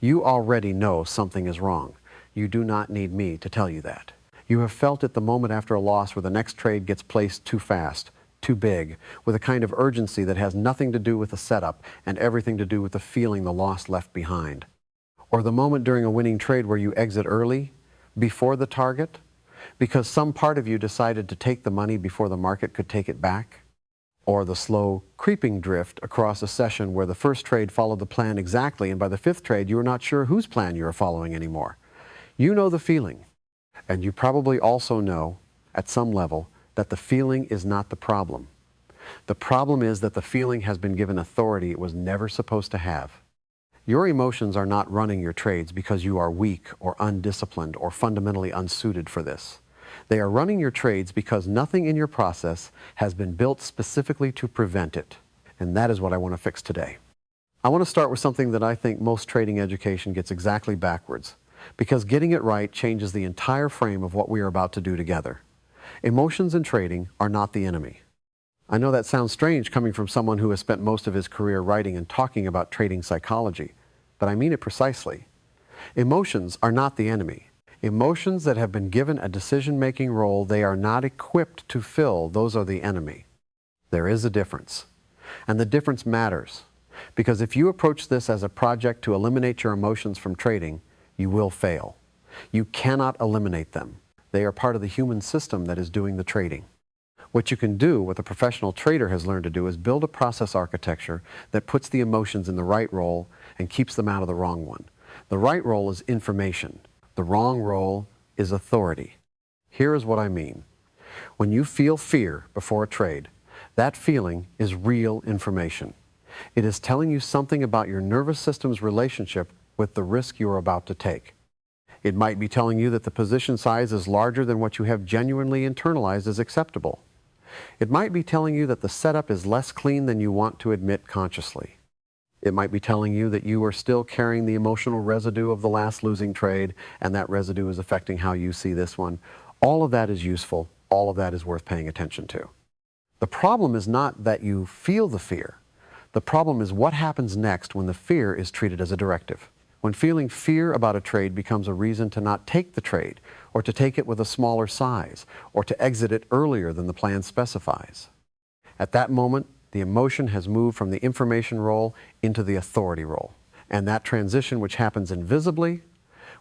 You already know something is wrong. You do not need me to tell you that. You have felt it the moment after a loss where the next trade gets placed too fast, too big, with a kind of urgency that has nothing to do with the setup and everything to do with the feeling the loss left behind. Or the moment during a winning trade where you exit early, before the target, because some part of you decided to take the money before the market could take it back. Or the slow creeping drift across a session where the first trade followed the plan exactly, and by the fifth trade you are not sure whose plan you are following anymore. You know the feeling, and you probably also know, at some level, that the feeling is not the problem. The problem is that the feeling has been given authority it was never supposed to have. Your emotions are not running your trades because you are weak or undisciplined or fundamentally unsuited for this. They are running your trades because nothing in your process has been built specifically to prevent it. And that is what I want to fix today. I want to start with something that I think most trading education gets exactly backwards, because getting it right changes the entire frame of what we are about to do together. Emotions in trading are not the enemy. I know that sounds strange coming from someone who has spent most of his career writing and talking about trading psychology, but I mean it precisely. Emotions are not the enemy. Emotions that have been given a decision-making role they are not equipped to fill, those are the enemy. There is a difference. And the difference matters, because if you approach this as a project to eliminate your emotions from trading, you will fail. You cannot eliminate them. They are part of the human system that is doing the trading. What you can do, what the professional trader has learned to do, is build a process architecture that puts the emotions in the right role and keeps them out of the wrong one. The right role is information. The wrong role is authority. Here is what I mean. When you feel fear before a trade, that feeling is real information. It is telling you something about your nervous system's relationship with the risk you are about to take. It might be telling you that the position size is larger than what you have genuinely internalized as acceptable. It might be telling you that the setup is less clean than you want to admit consciously. It might be telling you that you are still carrying the emotional residue of the last losing trade, and that residue is affecting how you see this one. All of that is useful. All of that is worth paying attention to. The problem is not that you feel the fear. The problem is what happens next when the fear is treated as a directive. When feeling fear about a trade becomes a reason to not take the trade, or to take it with a smaller size, or to exit it earlier than the plan specifies. At that moment, the emotion has moved from the information role into the authority role. And that transition, which happens invisibly,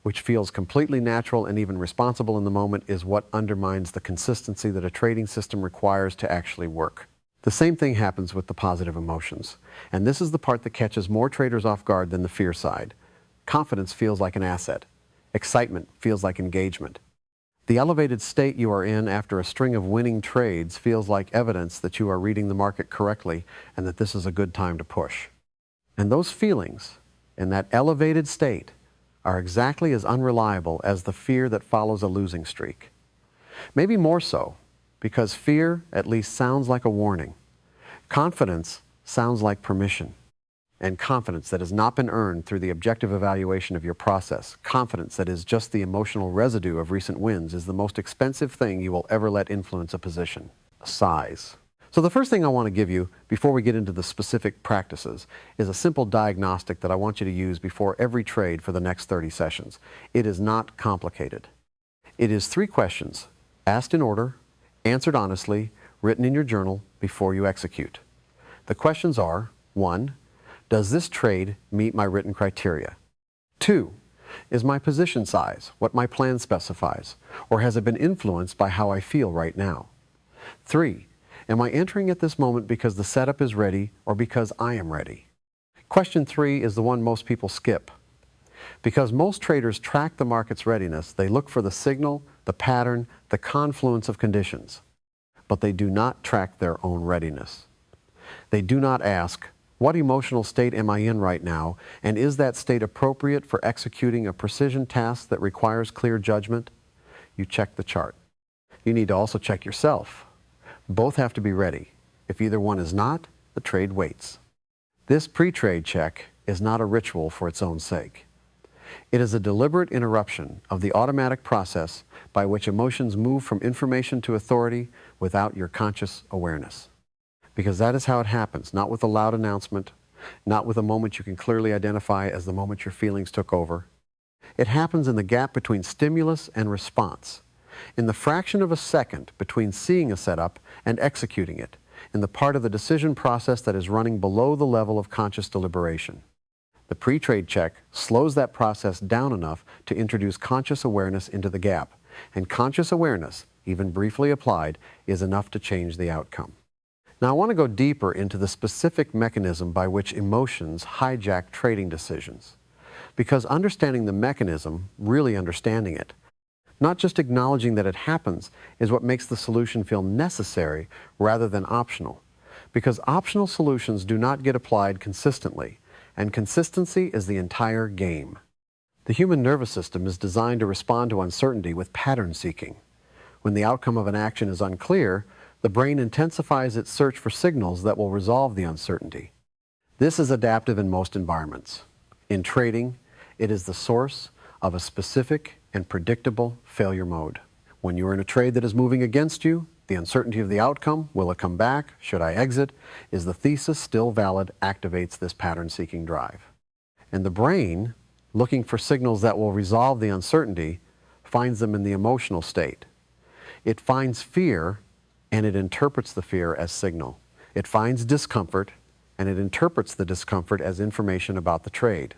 which feels completely natural and even responsible in the moment, is what undermines the consistency that a trading system requires to actually work. The same thing happens with the positive emotions. And this is the part that catches more traders off guard than the fear side. Confidence feels like an asset. Excitement feels like engagement. The elevated state you are in after a string of winning trades feels like evidence that you are reading the market correctly and that this is a good time to push. And those feelings in that elevated state are exactly as unreliable as the fear that follows a losing streak. Maybe more so, because fear at least sounds like a warning. Confidence sounds like permission. And confidence that has not been earned through the objective evaluation of your process, confidence that is just the emotional residue of recent wins, is the most expensive thing you will ever let influence a position. Size. So the first thing I want to give you before we get into the specific practices is a simple diagnostic that I want you to use before every trade for the next 30 sessions. It is not complicated. It is 3 questions, asked in order, answered honestly, written in your journal before you execute. The questions are: 1. Does this trade meet my written criteria? 2. Is my position size what my plan specifies, or has it been influenced by how I feel right now? 3. Am I entering at this moment because the setup is ready or because I am ready? Question 3 is the one most people skip. Because most traders track the market's readiness, they look for the signal, the pattern, the confluence of conditions. But they do not track their own readiness. They do not ask, what emotional state am I in right now, and is that state appropriate for executing a precision task that requires clear judgment? You check the chart. You need to also check yourself. Both have to be ready. If either one is not, the trade waits. This pre-trade check is not a ritual for its own sake. It is a deliberate interruption of the automatic process by which emotions move from information to authority without your conscious awareness. Because that is how it happens, not with a loud announcement, not with a moment you can clearly identify as the moment your feelings took over. It happens in the gap between stimulus and response, in the fraction of a second between seeing a setup and executing it, in the part of the decision process that is running below the level of conscious deliberation. The pre-trade check slows that process down enough to introduce conscious awareness into the gap, and conscious awareness, even briefly applied, is enough to change the outcome. Now I want to go deeper into the specific mechanism by which emotions hijack trading decisions, because understanding the mechanism, really understanding it, not just acknowledging that it happens, is what makes the solution feel necessary rather than optional, because optional solutions do not get applied consistently, and consistency is the entire game. The human nervous system is designed to respond to uncertainty with pattern seeking. When the outcome of an action is unclear, the brain intensifies its search for signals that will resolve the uncertainty. This is adaptive in most environments. In trading, it is the source of a specific and predictable failure mode. When you are in a trade that is moving against you, the uncertainty of the outcome, will it come back, should I exit, is the thesis still valid, activates this pattern-seeking drive. And the brain, looking for signals that will resolve the uncertainty, finds them in the emotional state. It finds fear, and it interprets the fear as signal. It finds discomfort, and it interprets the discomfort as information about the trade.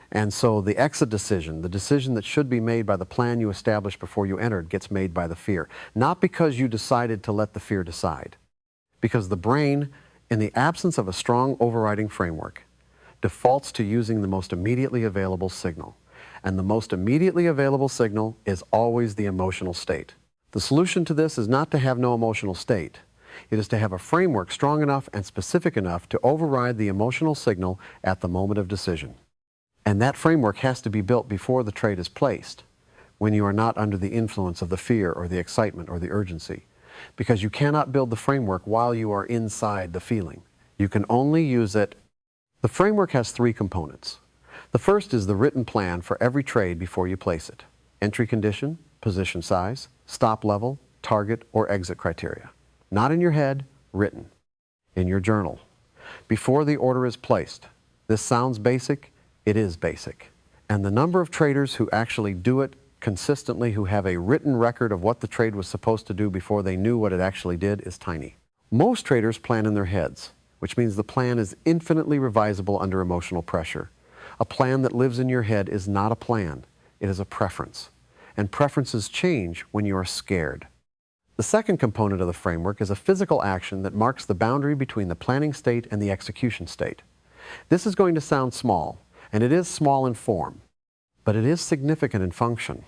And so the exit decision, the decision that should be made by the plan you established before you entered, gets made by the fear. Not because you decided to let the fear decide. Because the brain, in the absence of a strong overriding framework, defaults to using the most immediately available signal. And the most immediately available signal is always the emotional state. The solution to this is not to have no emotional state. It is to have a framework strong enough and specific enough to override the emotional signal at the moment of decision. And that framework has to be built before the trade is placed, when you are not under the influence of the fear or the excitement or the urgency. Because you cannot build the framework while you are inside the feeling. You can only use it. The framework has three components. The first is the written plan for every trade before you place it. Entry condition, position size, stop level, target, or exit criteria. Not in your head, written. In your journal. Before the order is placed. This sounds basic. It is basic. And the number of traders who actually do it consistently, who have a written record of what the trade was supposed to do before they knew what it actually did, is tiny. Most traders plan in their heads, which means the plan is infinitely revisable under emotional pressure. A plan that lives in your head is not a plan. It is a preference. And preferences change when you are scared. The second component of the framework is a physical action that marks the boundary between the planning state and the execution state. This is going to sound small, and it is small in form, but it is significant in function.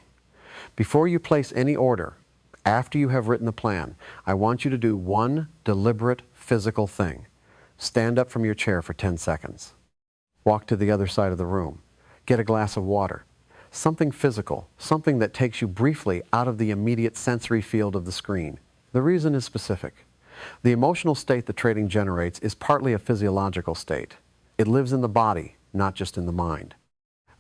Before you place any order, after you have written the plan, I want you to do one deliberate physical thing. Stand up from your chair for 10 seconds. Walk to the other side of the room. Get a glass of water. Something physical, something that takes you briefly out of the immediate sensory field of the screen. The reason is specific. The emotional state that trading generates is partly a physiological state. It lives in the body, not just in the mind.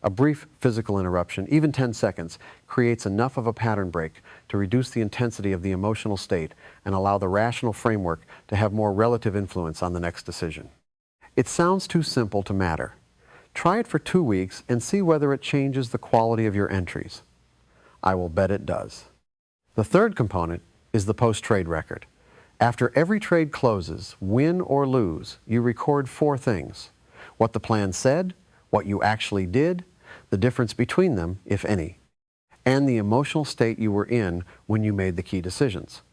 A brief physical interruption, even 10 seconds, creates enough of a pattern break to reduce the intensity of the emotional state and allow the rational framework to have more relative influence on the next decision. It sounds too simple to matter. Try it for 2 weeks and see whether it changes the quality of your entries. I will bet it does. The third component is the post-trade record. After every trade closes, win or lose, you record 4 things. What the plan said, what you actually did, the difference between them, if any, and the emotional state you were in when you made the key decisions.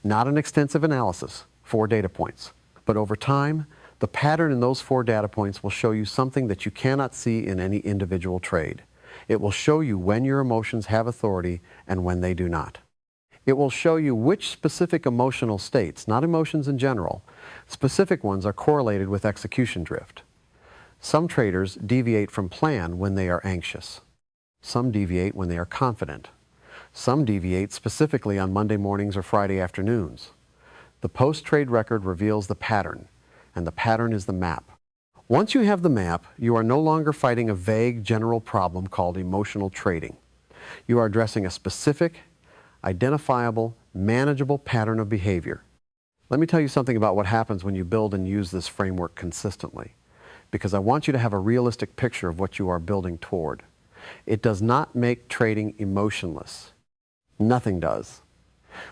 Not an extensive analysis, 4 data points, but over time, the pattern in those 4 data points will show you something that you cannot see in any individual trade. It will show you when your emotions have authority and when they do not. It will show you which specific emotional states, not emotions in general, specific ones are correlated with execution drift. Some traders deviate from plan when they are anxious. Some deviate when they are confident. Some deviate specifically on Monday mornings or Friday afternoons. The post-trade record reveals the pattern, and the pattern is the map. Once you have the map, you are no longer fighting a vague general problem called emotional trading. You are addressing a specific, identifiable, manageable pattern of behavior. Let me tell you something about what happens when you build and use this framework consistently. because I want you to have a realistic picture of what you are building toward. It does not make trading emotionless. Nothing does.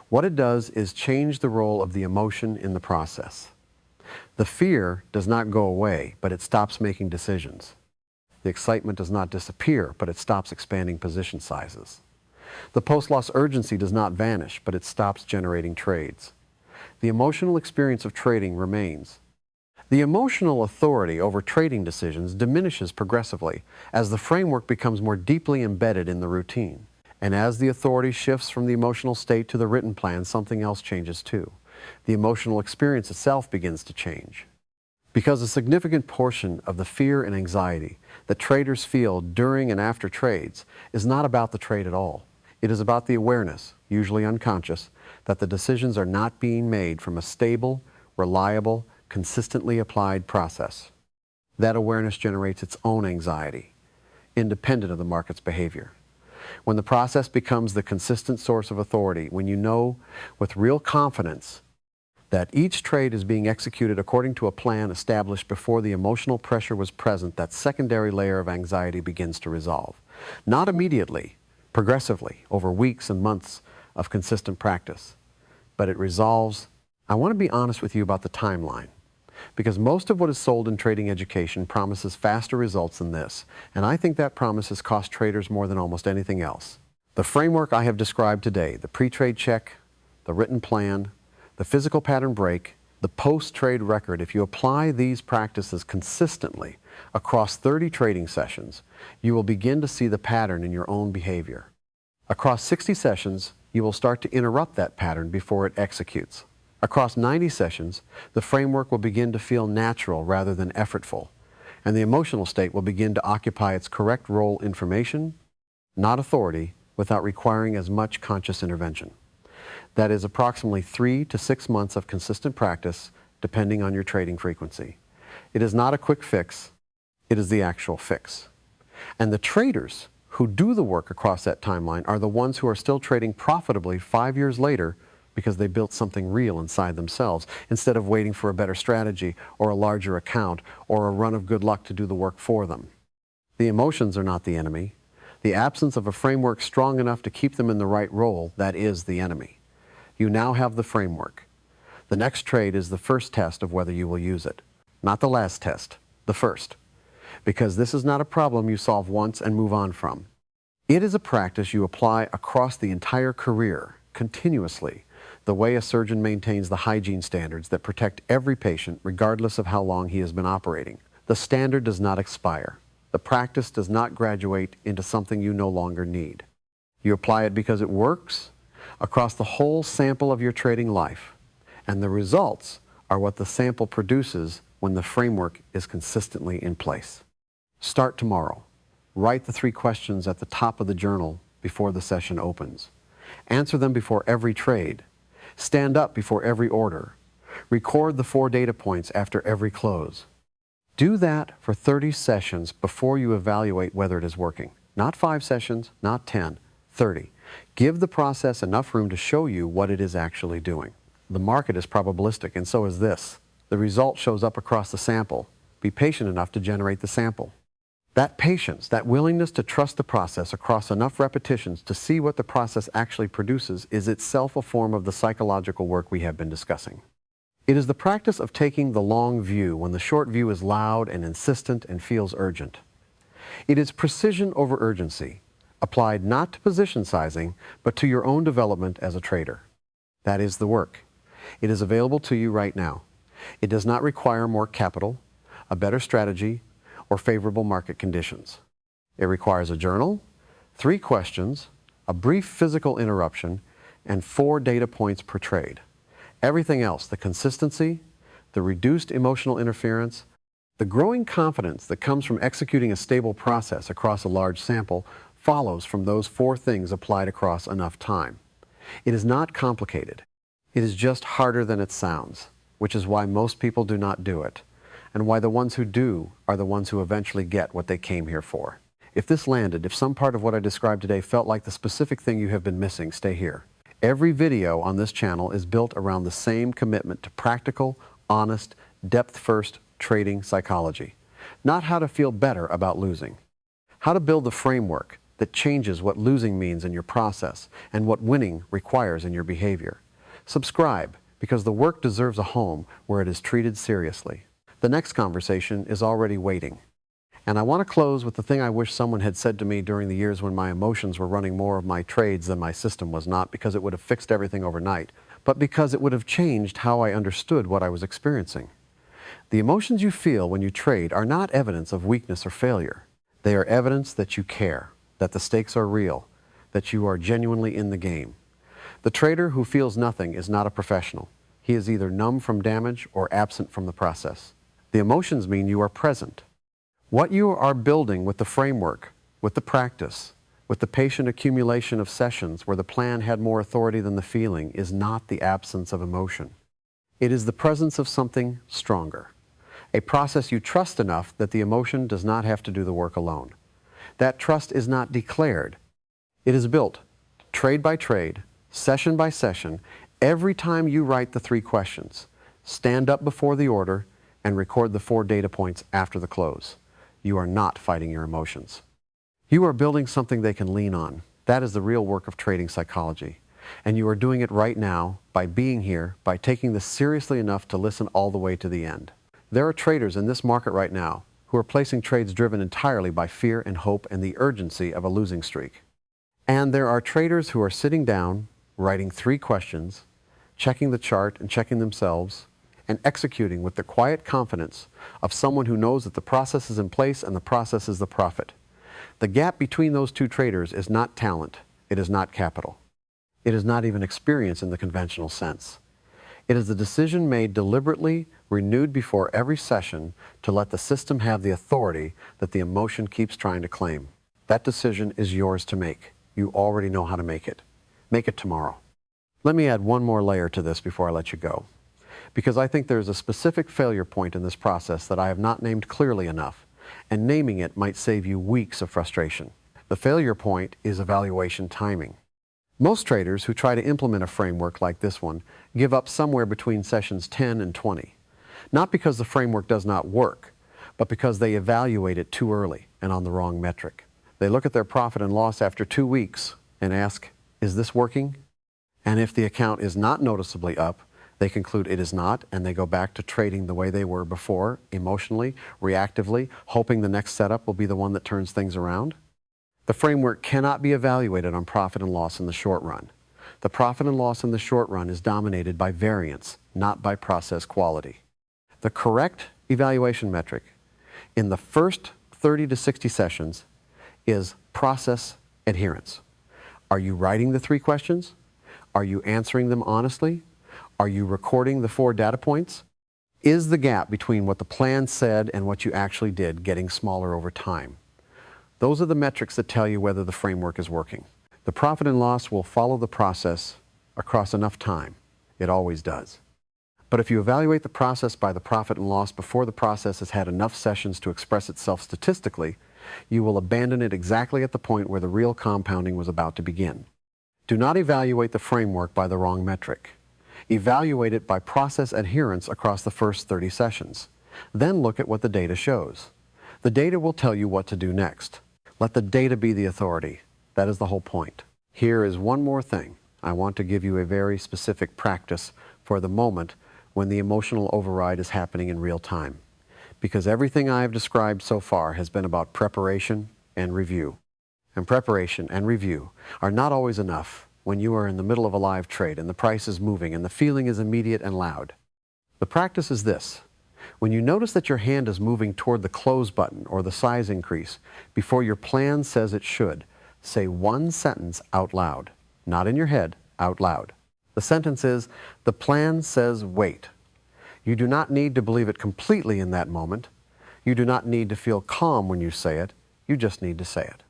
What it does is change the role of the emotion in the process. The fear does not go away, but it stops making decisions. The excitement does not disappear, but it stops expanding position sizes. The post-loss urgency does not vanish, but it stops generating trades. The emotional experience of trading remains. The emotional authority over trading decisions diminishes progressively as the framework becomes more deeply embedded in the routine. And as the authority shifts from the emotional state to the written plan, something else changes too. The emotional experience itself begins to change. Because a significant portion of the fear and anxiety that traders feel during and after trades is not about the trade at all. It is about the awareness, usually unconscious, that the decisions are not being made from a stable, reliable, consistently applied process. That awareness generates its own anxiety, independent of the market's behavior. When the process becomes the consistent source of authority, when you know with real confidence that each trade is being executed according to a plan established before the emotional pressure was present, that secondary layer of anxiety begins to resolve. Not immediately, progressively, over weeks and months of consistent practice, but it resolves. I want to be honest with you about the timeline, because most of what is sold in trading education promises faster results than this, and I think that promise has cost traders more than almost anything else. The framework I have described today, the pre-trade check, the written plan, the physical pattern break, the post-trade record, if you apply these practices consistently across 30 trading sessions, you will begin to see the pattern in your own behavior. Across 60 sessions, you will start to interrupt that pattern before it executes. Across 90 sessions, the framework will begin to feel natural rather than effortful, and the emotional state will begin to occupy its correct role: information, not authority, without requiring as much conscious intervention. That is approximately 3 to 6 months of consistent practice, depending on your trading frequency. It is not a quick fix, it is the actual fix. And the traders who do the work across that timeline are the ones who are still trading profitably 5 years later, because they built something real inside themselves, instead of waiting for a better strategy or a larger account or a run of good luck to do the work for them. The emotions are not the enemy. The absence of a framework strong enough to keep them in the right role, that is the enemy. You now have the framework. The next trade is the first test of whether you will use it. Not the last test, the first. Because this is not a problem you solve once and move on from. It is a practice you apply across the entire career, continuously, the way a surgeon maintains the hygiene standards that protect every patient regardless of how long he has been operating. The standard does not expire. The practice does not graduate into something you no longer need. You apply it because it works across the whole sample of your trading life, and the results are what the sample produces when the framework is consistently in place. Start tomorrow. Write the 3 questions at the top of the journal before the session opens. Answer them before every trade. Stand up before every order. Record the 4 data points after every close. Do that for 30 sessions before you evaluate whether it is working. Not 5 sessions, not 10, 30. Give the process enough room to show you what it is actually doing. The market is probabilistic, and so is this. The result shows up across the sample. Be patient enough to generate the sample. That patience, that willingness to trust the process across enough repetitions to see what the process actually produces, is itself a form of the psychological work we have been discussing. It is the practice of taking the long view when the short view is loud and insistent and feels urgent. It is precision over urgency, applied not to position sizing, but to your own development as a trader. That is the work. It is available to you right now. It does not require more capital, a better strategy, or favorable market conditions. It requires a journal, 3 questions, a brief physical interruption, and 4 data points per trade. Everything else, the consistency, the reduced emotional interference, the growing confidence that comes from executing a stable process across a large sample, follows from those 4 things applied across enough time. It is not complicated. It is just harder than it sounds, which is why most people do not do it, and why the ones who do are the ones who eventually get what they came here for. If this landed, if some part of what I described today felt like the specific thing you have been missing, stay here. Every video on this channel is built around the same commitment to practical, honest, depth-first trading psychology. not how to feel better about losing. How to build the framework that changes what losing means in your process and what winning requires in your behavior. Subscribe, because the work deserves a home where it is treated seriously. The next conversation is already waiting. And I want to close with the thing I wish someone had said to me during the years when my emotions were running more of my trades than my system was, not because it would have fixed everything overnight, but because it would have changed how I understood what I was experiencing. The emotions you feel when you trade are not evidence of weakness or failure. They are evidence that you care, that the stakes are real, that you are genuinely in the game. The trader who feels nothing is not a professional. He is either numb from damage or absent from the process. The emotions mean you are present. What you are building with the framework, with the practice, with the patient accumulation of sessions where the plan had more authority than the feeling, is not the absence of emotion. It is the presence of something stronger. A process you trust enough that the emotion does not have to do the work alone. That trust is not declared. It is built, trade by trade, session by session, every time you write the 3 questions, stand up before the order, and record the 4 data points after the close. You are not fighting your emotions. You are building something they can lean on. That is the real work of trading psychology. And you are doing it right now by being here, by taking this seriously enough to listen all the way to the end. There are traders in this market right now who are placing trades driven entirely by fear and hope and the urgency of a losing streak. And there are traders who are sitting down, writing 3 questions, checking the chart and checking themselves, and executing with the quiet confidence of someone who knows that the process is in place and the process is the profit. The gap between those 2 traders is not talent. It is not capital. It is not even experience in the conventional sense. It is the decision made deliberately, renewed before every session, to let the system have the authority that the emotion keeps trying to claim. That decision is yours to make. You already know how to make it. Make it tomorrow. Let me add one more layer to this before I let you go, because I think there is a specific failure point in this process that I have not named clearly enough, and naming it might save you weeks of frustration. The failure point is evaluation timing. Most traders who try to implement a framework like this one give up somewhere between sessions 10 and 20. Not because the framework does not work, but because they evaluate it too early and on the wrong metric. They look at their profit and loss after 2 weeks and ask, is this working? And if the account is not noticeably up, they conclude it is not, and they go back to trading the way they were before, emotionally, reactively, hoping the next setup will be the one that turns things around. The framework cannot be evaluated on profit and loss in the short run. The profit and loss in the short run is dominated by variance, not by process quality. The correct evaluation metric in the first 30 to 60 sessions is process adherence. Are you writing the 3 questions? Are you answering them honestly? Are you recording the 4 data points? Is the gap between what the plan said and what you actually did getting smaller over time? Those are the metrics that tell you whether the framework is working. The profit and loss will follow the process across enough time. It always does. But if you evaluate the process by the profit and loss before the process has had enough sessions to express itself statistically, you will abandon it exactly at the point where the real compounding was about to begin. Do not evaluate the framework by the wrong metric. Evaluate it by process adherence across the first 30 sessions. Then look at what the data shows. The data will tell you what to do next. Let the data be the authority. That is the whole point. Here is one more thing. I want to give you a very specific practice for the moment when the emotional override is happening in real time. Because everything I have described so far has been about preparation and review. And preparation and review are not always enough when you are in the middle of a live trade and the price is moving and the feeling is immediate and loud. The practice is this. When you notice that your hand is moving toward the close button or the size increase before your plan says it should, say one sentence out loud. Not in your head, out loud. The sentence is, the plan says wait. You do not need to believe it completely in that moment. You do not need to feel calm when you say it. You just need to say it.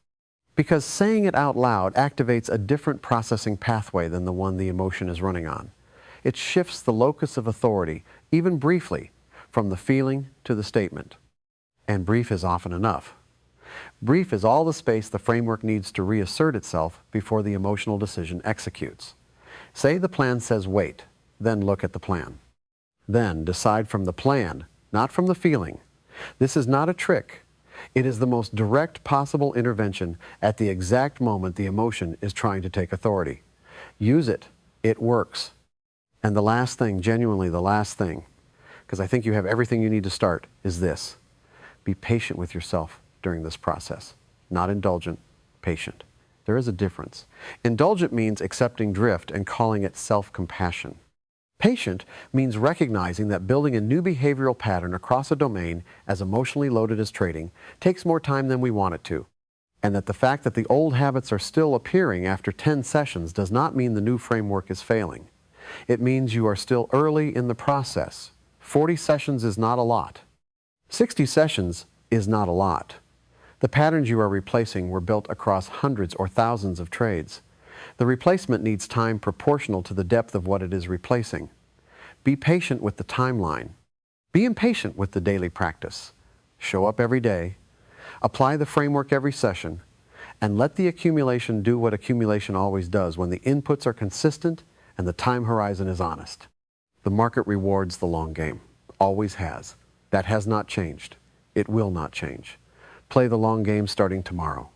Because saying it out loud activates a different processing pathway than the one the emotion is running on. It shifts the locus of authority, even briefly, from the feeling to the statement. And brief is often enough. Brief is all the space the framework needs to reassert itself before the emotional decision executes. Say the plan says wait, then look at the plan. Then decide from the plan, not from the feeling. This is not a trick. It is the most direct possible intervention at the exact moment the emotion is trying to take authority. Use it. It works. And the last thing, genuinely the last thing, because I think you have everything you need to start, is this. Be patient with yourself during this process. Not indulgent, patient. There is a difference. Indulgent means accepting drift and calling it self-compassion. Patient means recognizing that building a new behavioral pattern across a domain as emotionally loaded as trading takes more time than we want it to, and that the fact that the old habits are still appearing after 10 sessions does not mean the new framework is failing. It means you are still early in the process. 40 sessions is not a lot. 60 sessions is not a lot. The patterns you are replacing were built across hundreds or thousands of trades. The replacement needs time proportional to the depth of what it is replacing. Be patient with the timeline. Be impatient with the daily practice. Show up every day. Apply the framework every session. And let the accumulation do what accumulation always does when the inputs are consistent and the time horizon is honest. The market rewards the long game. Always has. That has not changed. It will not change. Play the long game starting tomorrow.